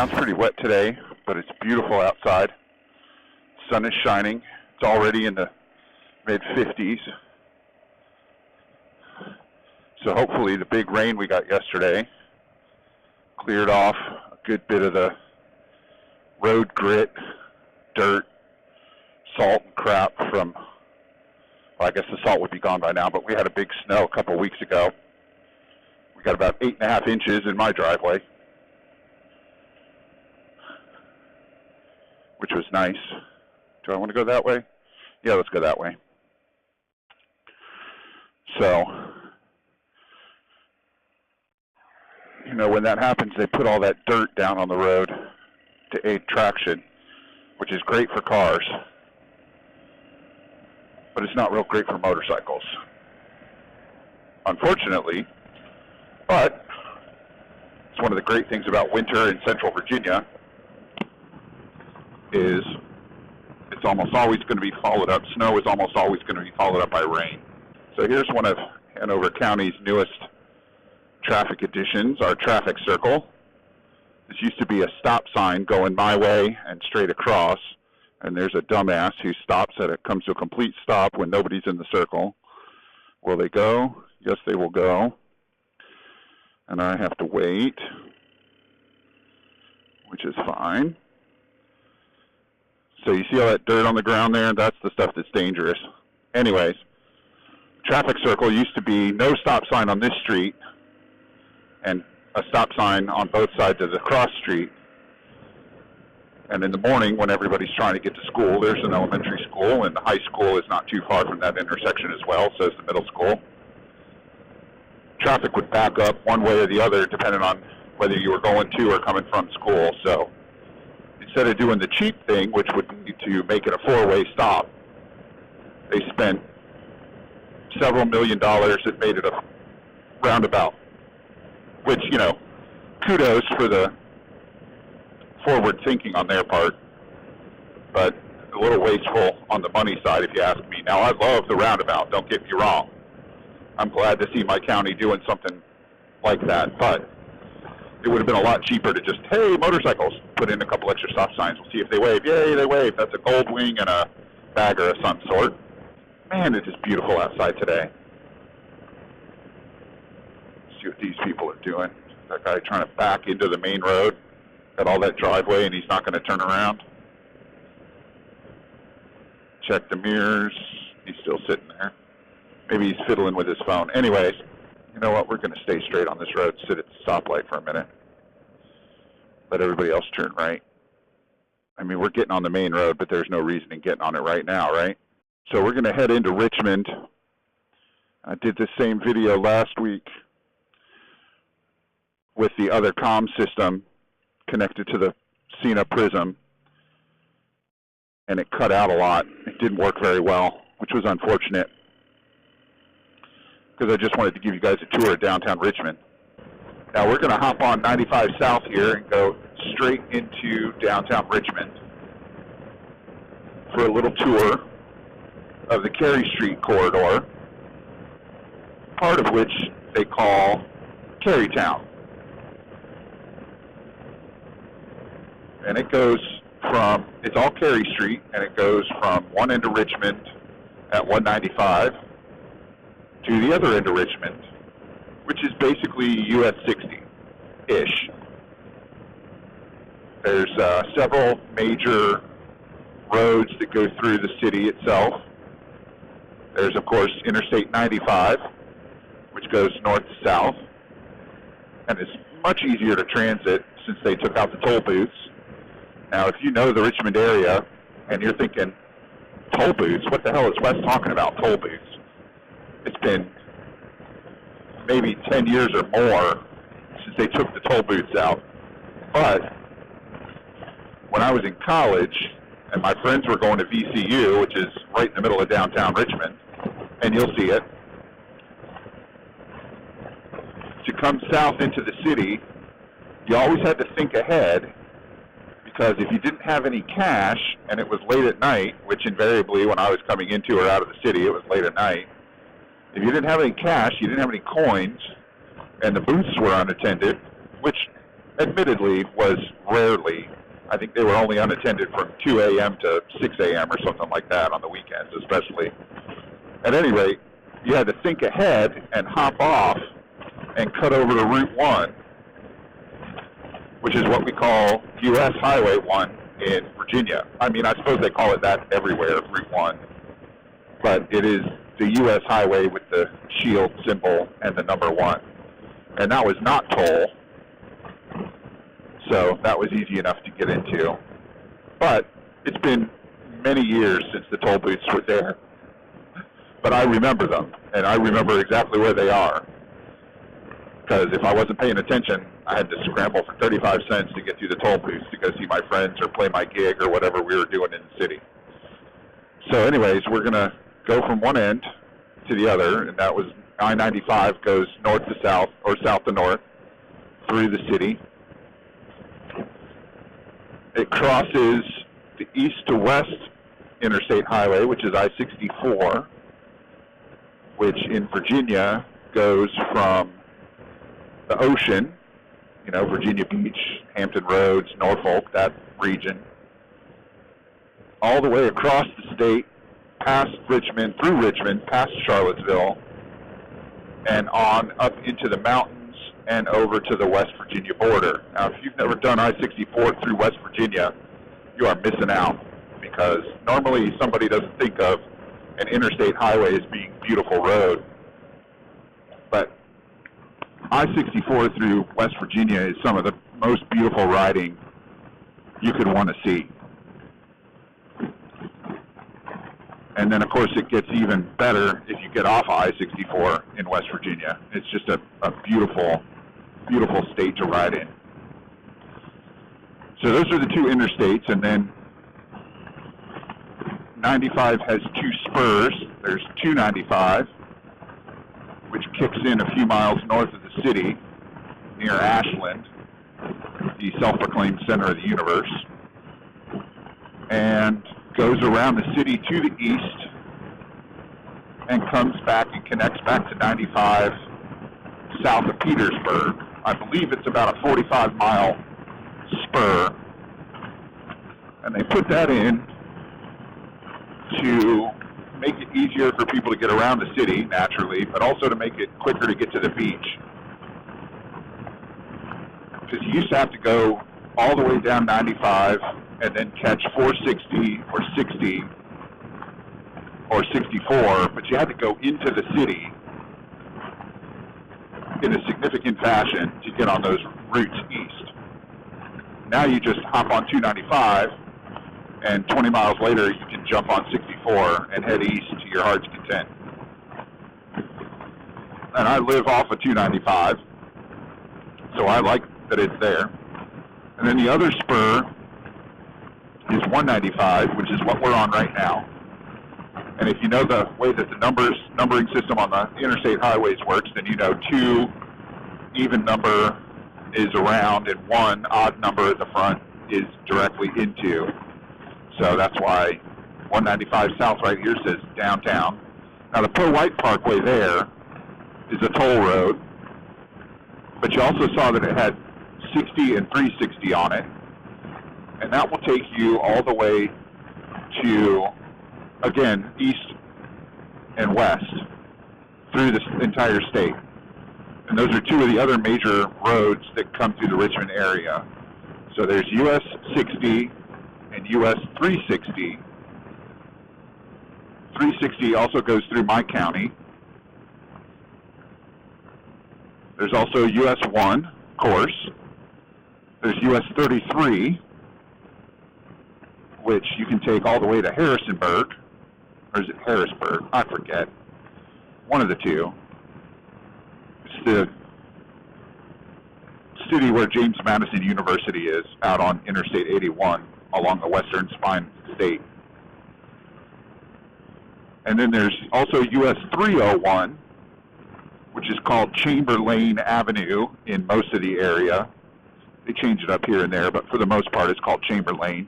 Ground's pretty wet today, but it's beautiful outside. Sun is shining. It's already in the mid-50s. So hopefully the big rain we got yesterday cleared off a good bit of the road grit, dirt, salt, and crap from, well, I guess the salt would be gone by now, but we had a big snow a couple weeks ago. We got about 8.5 inches in my driveway, which was nice. Do I want to go that way? Yeah, let's go that way. So, you know, when that happens, they put all that dirt down on the road to aid traction, which is great for cars, but it's not real great for motorcycles, unfortunately. But it's one of the great things about winter in Central Virginia is it's almost always going to be followed up. Snow is almost always going to be followed up by rain. So here's one of Hanover County's newest traffic additions, our traffic circle. This used to be a stop sign going my way and straight across, and there's a dumbass who stops at it, comes to a complete stop when nobody's in the circle. Will they go? Yes, they will go. And I have to wait, which is fine. So you see all that dirt on the ground there? That's the stuff that's dangerous. Anyways, traffic circle used to be no stop sign on this street and a stop sign on both sides of the cross street. And in the morning, when everybody's trying to get to school, there's an elementary school, and the high school is not too far from that intersection as well, so is the middle school. Traffic would back up one way or the other, depending on whether you were going to or coming from school. So instead of doing the cheap thing, which would be to make it a four-way stop, they spent several $1 million that made it a roundabout, which, you know, kudos for the forward thinking on their part, but a little wasteful on the money side, if you ask me. Now, I love the roundabout, don't get me wrong. I'm glad to see my county doing something like that, but it would have been a lot cheaper to just, hey, motorcycles, put in a couple extra stop signs. We'll see if they wave. Yay, they wave. That's a gold wing and a bagger of some sort. Man, it is beautiful outside today. See what these people are doing. That guy trying to back into the main road. Got all that driveway, and he's not going to turn around. Check the mirrors. He's still sitting there. Maybe he's fiddling with his phone. Anyways, you know what? We're going to stay straight on this road, sit at the stoplight for a minute. Let everybody else turn right. I mean, we're getting on the main road, but there's no reason in getting on it right now, right? So we're going to head into Richmond. I did the same video last week with the other comm system connected to the Cena Prism, and it cut out a lot. It didn't work very well, which was unfortunate, because I just wanted to give you guys a tour of downtown Richmond. Now we're going to hop on 95 South here and go straight into downtown Richmond for a little tour of the Cary Street corridor, part of which they call Carytown. And it goes from, it's all Cary Street, and it goes from one end of Richmond at 195 to the other end of Richmond, which is basically US 60-ish. There's several major roads that go through the city itself. There's, of course, Interstate 95, which goes north to south, and it's much easier to transit since they took out the toll booths. Now, if you know the Richmond area and you're thinking, toll booths, what the hell is Wes talking about, toll booths? It's been maybe 10 years or more since they took the toll booths out. But when I was in college and my friends were going to VCU, which is right in the middle of downtown Richmond, and you'll see it, to come south into the city, you always had to think ahead, because if you didn't have any cash and it was late at night, which invariably when I was coming into or out of the city, it was late at night, if you didn't have any cash, you didn't have any coins, and the booths were unattended, which admittedly was rarely. I think they were only unattended from 2 a.m. to 6 a.m. or something like that on the weekends especially. At any rate, you had to think ahead and hop off and cut over to Route 1, which is what we call U.S. Highway 1 in Virginia. I mean, I suppose they call it that everywhere, Route 1. But it is the U.S. highway with the shield symbol and the number 1. And that was not toll, so that was easy enough to get into. But it's been many years since the toll booths were there. But I remember them, and I remember exactly where they are. Because if I wasn't paying attention, I had to scramble for 35 cents to get through the toll booths to go see my friends or play my gig or whatever we were doing in the city. So anyways, we're going to go from one end to the other, and that was I-95 goes north to south or south to north through the city. It crosses the east to west interstate highway, which is I-64, which in Virginia goes from the ocean, you know, Virginia Beach, Hampton Roads, Norfolk, that region, all the way across the state, past Richmond, through Richmond, past Charlottesville, and on up into the mountains and over to the West Virginia border. Now, if you've never done I-64 through West Virginia, you are missing out, because normally somebody doesn't think of an interstate highway as being a beautiful road. But I-64 through West Virginia is some of the most beautiful riding you could want to see. And then, of course, it gets even better if you get off I-64 in West Virginia. It's just a beautiful, beautiful state to ride in. So those are the two interstates, and then 95 has two spurs. There's 295, which kicks in a few miles north of the city, near Ashland, the self-proclaimed center of the universe, and goes around the city to the east and comes back and connects back to 95 south of Petersburg. I believe it's about a 45-mile spur, and they put that in to make it easier for people to get around the city, naturally, but also to make it quicker to get to the beach. Because you used to have to go all the way down 95 and then catch 460 or 60 or 64, but you had to go into the city in a significant fashion to get on those routes east. Now you just hop on 295, and 20 miles later you can jump on 64 and head east to your heart's content. And I live off of 295, so I like that it's there. And then the other spur is 195, which is what we're on right now. And if you know the way that the numbering system on the interstate highways works, then you know 2 even number is around and 1 odd number at the front is directly into. So that's why 195 south right here says downtown. Now the Pearl White Parkway there is a toll road, but you also saw that it had 60 and 360 on it. And that will take you all the way to, again, east and west through this entire state. And those are 2 of the other major roads that come through the Richmond area. So there's US 60 and US 360. 360 also goes through my county. There's also US 1, of course. There's US 33, which you can take all the way to Harrisonburg, or is it Harrisburg? I forget. One of the two. It's the city where James Madison University is, out on Interstate 81, along the western spine of the state. And then there's also US 301, which is called Chamberlain Avenue in most of the area. They change it up here and there, but for the most part it's called Chamberlain.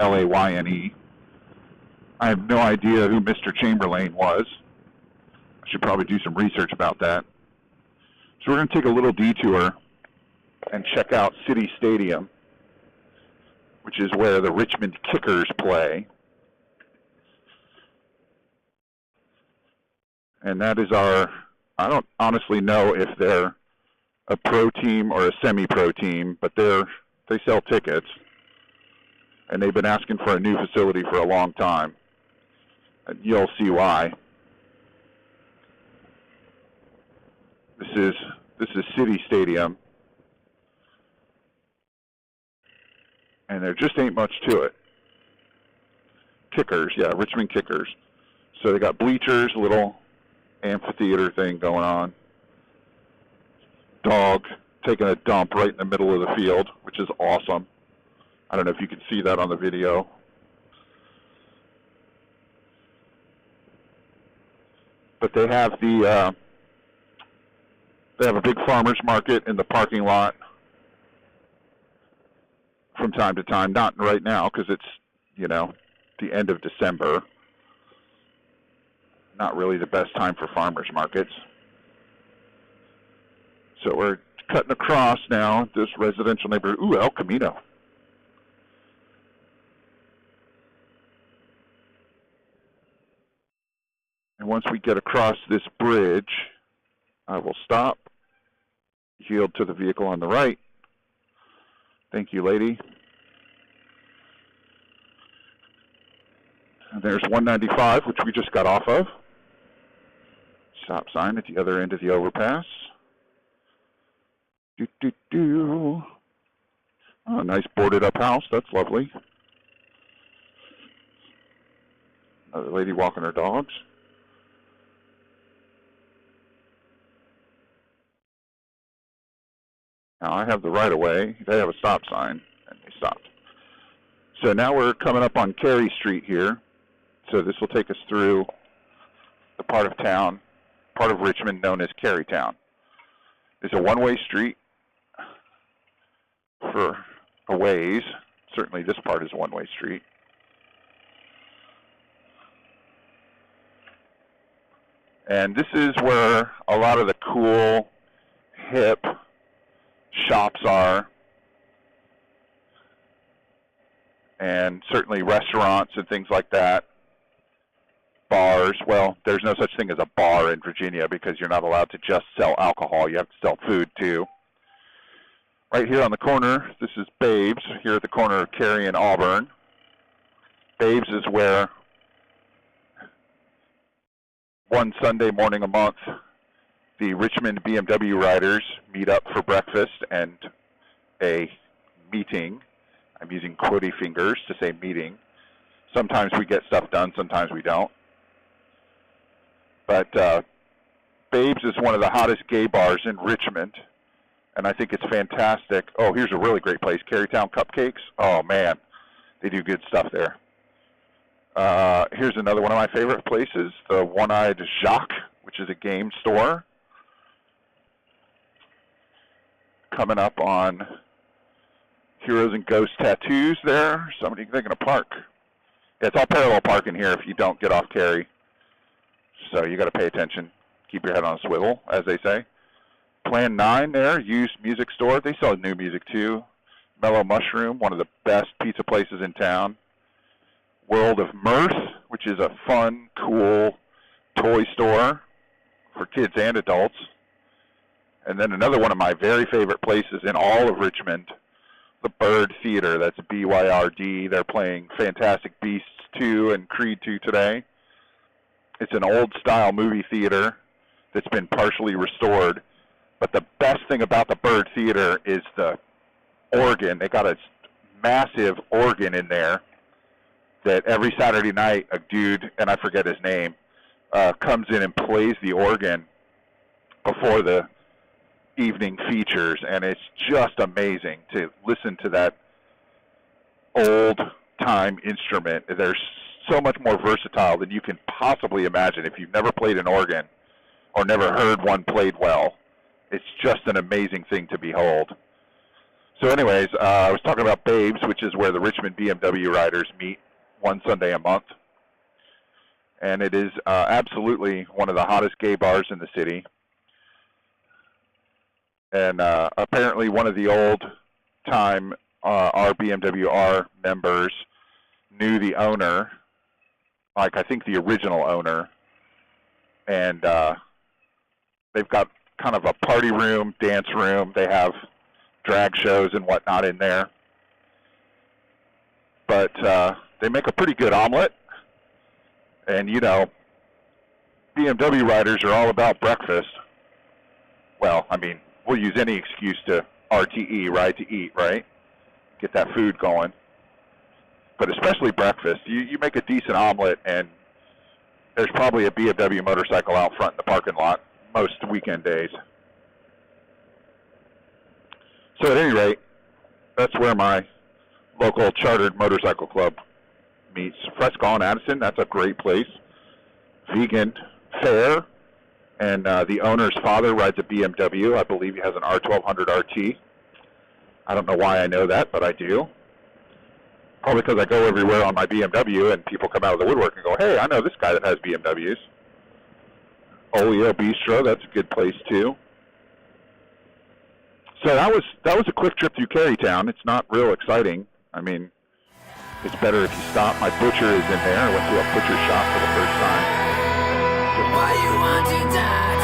Layne. I have no idea who Mr. Chamberlain was. I should probably do some research about that. So we're going to take a little detour and check out City Stadium, which is where the Richmond Kickers play. And that is our, I don't honestly know if they're a pro team or a semi-pro team, but they sell tickets. And they've been asking for a new facility for a long time. And you'll see why. This is City Stadium. And there just ain't much to it. Kickers, yeah, Richmond Kickers. So they got bleachers, a little amphitheater thing going on. Dog taking a dump right in the middle of the field, which is awesome. I don't know if you can see that on the video. But they have a big farmers market in the parking lot from time to time. Not right now because it's, the end of December. Not really the best time for farmers markets. So we're cutting across now this residential neighborhood. Ooh, El Camino. And once we get across this bridge, I will stop, yield to the vehicle on the right. Thank you, lady. And there's 195, which we just got off of. Stop sign at the other end of the overpass. Oh, nice boarded up house. That's lovely. Another lady walking her dogs. Now I have the right of way. They have a stop sign, and they stopped. So now we're coming up on Cary Street here. So this will take us through the part of town, part of Richmond known as Carytown. It's a one-way street for a ways. Certainly this part is a one-way street. And this is where a lot of the cool, hip shops are, and certainly restaurants and things like that. Bars, well, there's no such thing as a bar in Virginia because you're not allowed to just sell alcohol. You have to sell food too. Right here on the corner, this is Babe's, here at the corner of Cary and Auburn. Babe's is where one Sunday morning a month, the Richmond BMW riders meet up for breakfast and a meeting. I'm using quotey fingers to say meeting. Sometimes we get stuff done, sometimes we don't. But Babe's is one of the hottest gay bars in Richmond, and I think it's fantastic. Oh, here's a really great place, Carytown Cupcakes. Oh, man, they do good stuff there. Here's another one of my favorite places, the One-Eyed Jacques, which is a game store. Coming up on Heroes and Ghosts Tattoos there. Somebody thinking to park. Yeah, it's all parallel parking here if you don't get off Cary. So you got to pay attention. Keep your head on a swivel, as they say. Plan 9 there, used music store. They sell new music too. Mellow Mushroom, one of the best pizza places in town. World of Mirth, which is a fun, cool toy store for kids and adults. And then another one of my very favorite places in all of Richmond, the Bird Theater. That's BYRD. They're playing Fantastic Beasts 2 and Creed 2 today. It's an old-style movie theater that's been partially restored. But the best thing about the Bird Theater is the organ. They got a massive organ in there that every Saturday night a dude, and I forget his name, comes in and plays the organ before the evening features. And it's just amazing to listen to that old-time instrument. They're so much more versatile than you can possibly imagine if you've never played an organ or never heard one played well. It's just an amazing thing to behold. So anyways, I was talking about Babe's, which is where the Richmond BMW riders meet one Sunday a month. And it is absolutely one of the hottest gay bars in the city. And apparently one of the old-time our BMW R members knew the owner, like I think the original owner, and they've got kind of a party room, dance room. They have drag shows and whatnot in there. But they make a pretty good omelet. And, you know, BMW riders are all about breakfast. Well, I mean, we'll use any excuse to RTE, right, to eat, right? Get that food going. But especially breakfast. You make a decent omelet, and there's probably a BMW motorcycle out front in the parking lot most weekend days. So at any rate, that's where my local chartered motorcycle club meets. Fresco and Addison, that's a great place. Vegan fare, and the owner's father rides a BMW. I believe he has an R1200 RT. I don't know why I know that, but I do. Probably because I go everywhere on my BMW, and people come out of the woodwork and go, hey, I know this guy that has BMWs. Olio Bistro, that's a good place too. So that was a quick trip through Carytown. It's not real exciting. I mean, it's better if you stop. My butcher is in there. I went to a butcher shop for the first time. Why you want to die?